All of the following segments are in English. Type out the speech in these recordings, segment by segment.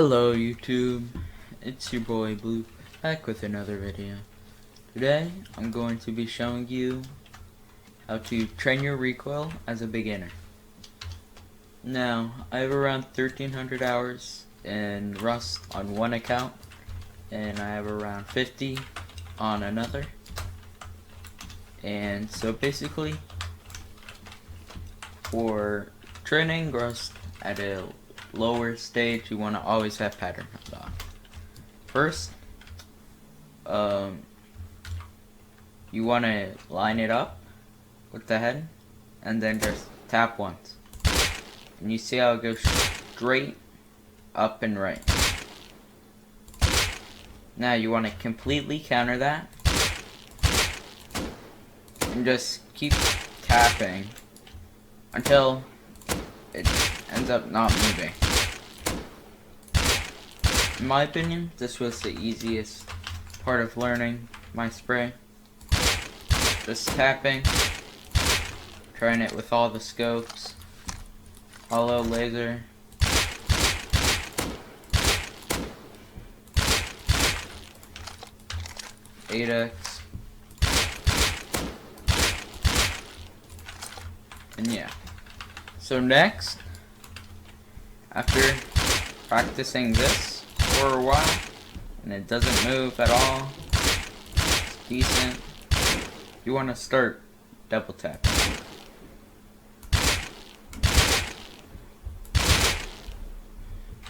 Hello YouTube, it's your boy Bluep, back with another video. Today, I'm going to be showing you how to train your recoil as a beginner. Now, I have around 1300 hours in Rust on one account, and I have around 50 on another. And so basically, for training Rust at a lower stage, you want to always have pattern hunt on. First, you want to line it up with the head, and then just tap once. And you see how it goes straight up and right. Now you want to completely counter that, and just keep tapping until it ends up not moving. In my opinion, this was the easiest part of learning my spray. Just tapping, trying it with all the scopes, hollow laser, X, and yeah. So next, after practicing this for a while, and it doesn't move at all, it's decent, you want to start double tapping.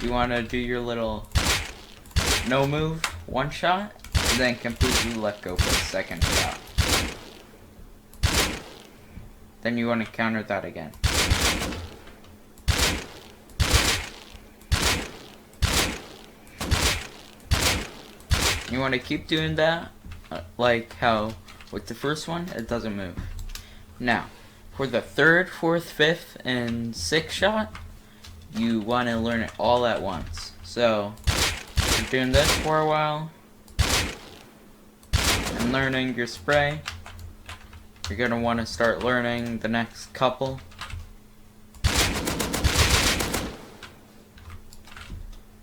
You want to do your little no move one shot, and then completely let go for the second shot. Then you want to counter that again. You want to keep doing that, like how with the first one, it doesn't move. Now, for the third, fourth, fifth, and sixth shot, you want to learn it all at once. So, if you're doing this for a while, and learning your spray, you're going to want to start learning the next couple.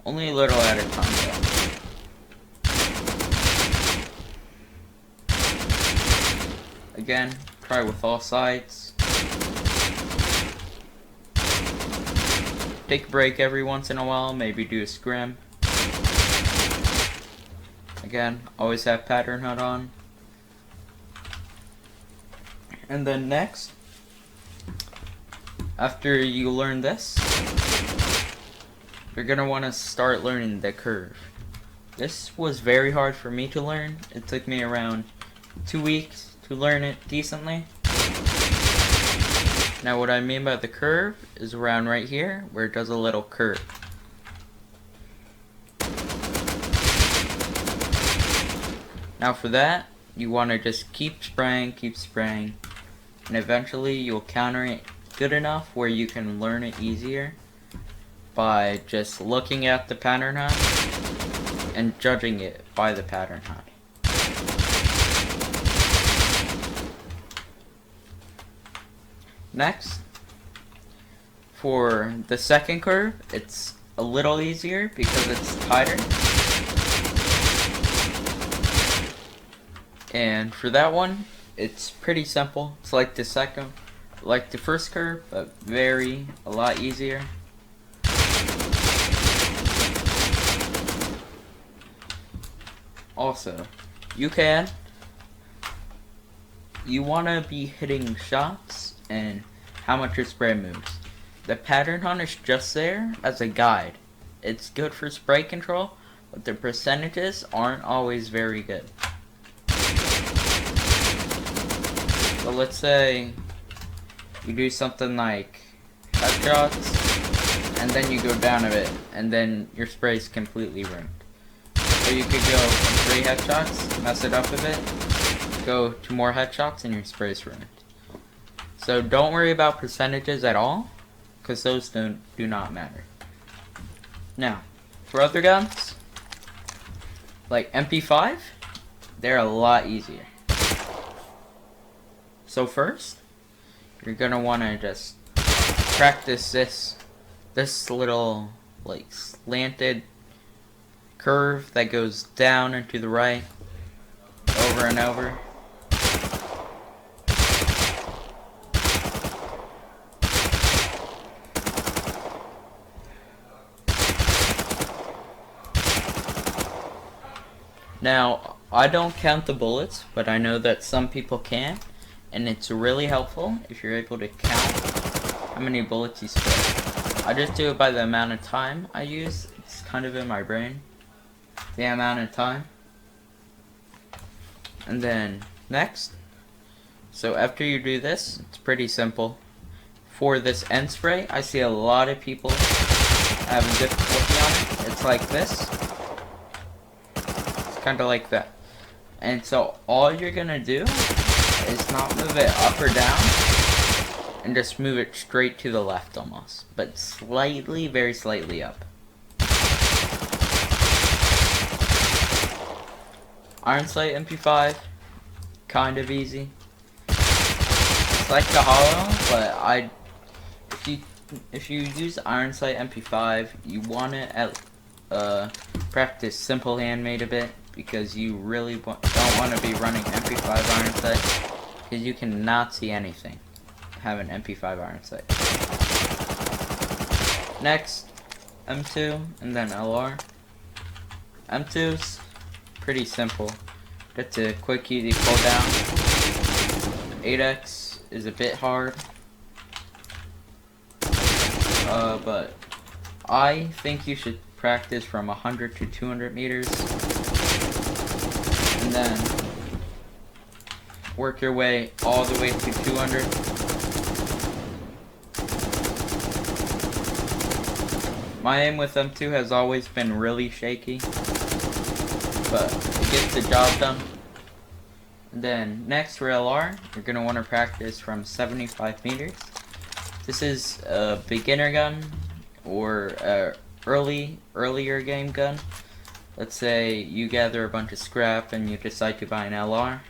Only a little at a time though. Again, try with all sides. Take a break every once in a while, maybe do a scrim. Again, always have pattern hunt on. And then next, after you learn this, you're going to want to start learning the curve. This was very hard for me to learn. It took me around 2 weeks to learn it decently. Now what I mean by the curve is around right here where it does a little curve. Now for that, you want to just keep spraying, and eventually you'll counter it good enough where you can learn it easier by just looking at the pattern hunt and judging it by the pattern hunt. Next, for the second curve, it's a little easier because it's tighter. And for that one, it's pretty simple. It's like the first curve, but a lot easier. Also, you want to be hitting shots and how much your spray moves. The pattern hunt is just there as a guide. It's good for spray control, but the percentages aren't always very good. So let's say you do something like headshots, and then you go down a bit, and then your spray is completely ruined. So you could go from 3 headshots, mess it up a bit, go to more headshots, and your spray is ruined. So don't worry about percentages at all, because those do not matter. Now, for other guns, like MP5, they're a lot easier. So first, you're going to want to just practice this little like slanted curve that goes down and to the right, over and over. Now, I don't count the bullets, but I know that some people can, and it's really helpful if you're able to count how many bullets you spray. I just do it by the amount of time I use. It's kind of in my brain, the amount of time. And then next, so after you do this, it's pretty simple. For this end spray, I see a lot of people having difficulty on it. It's like this. It's kind of like that. And so all you're gonna do is not move it up or down, and just move it straight to the left almost, but slightly, very slightly up. Iron Sight MP5, kind of easy. It's like the hollow, but if you use Iron Sight MP5, you want to practice simple handmade a bit, because you really don't want to be running MP5 Iron Sight, because you cannot see anything. Have an MP5 Iron Sight. Next, M2 and then LR. M2's pretty simple. It's a quick, easy pull down. 8x is a bit hard, but I think you should practice from 100 to 200 meters, and then work your way all the way to 200. My aim with M2 has always been really shaky, but it gets the job done. And then next for LR, you're going to want to practice from 75 meters. This is a beginner gun or a earlier game gun. Let's say you gather a bunch of scrap and you decide to buy an LR.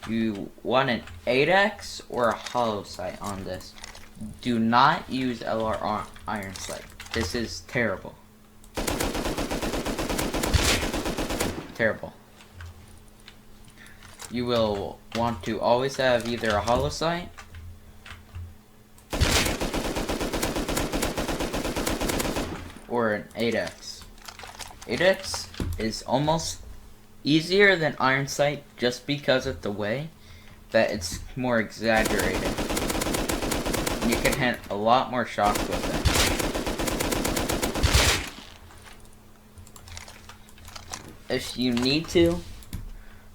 You want an 8x or a hollow sight on this. Do not use LR Iron Sight. This is terrible. Terrible. You will want to always have either a hollow sight or an 8x. 8x is almost easier than Iron Sight just because of the way that it's more exaggerated. You can hit a lot more shots with it. If you need to,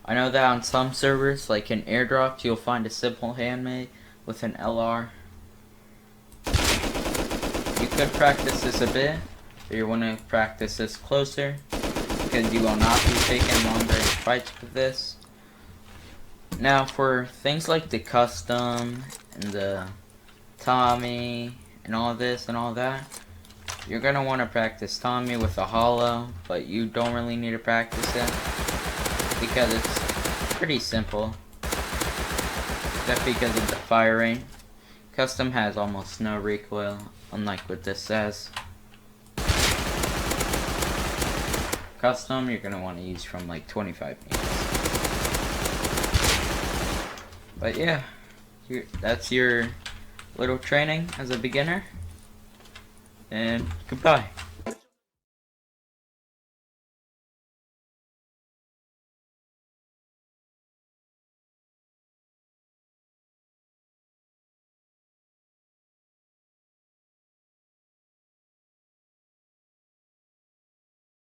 I know that on some servers, like in airdrops, you'll find a simple handmade with an LR. You could practice this a bit, but you want to practice this closer, because you will not be taking long range fights with this. Now for things like the custom and the Tommy and all this and all that, you're going to want to practice Tommy with a hollow, but you don't really need to practice it because it's pretty simple. That's because of the firing. Custom has almost no recoil, unlike what this says. Custom, you're going to want to use from like 25 meters. But yeah, that's your little training as a beginner. And goodbye.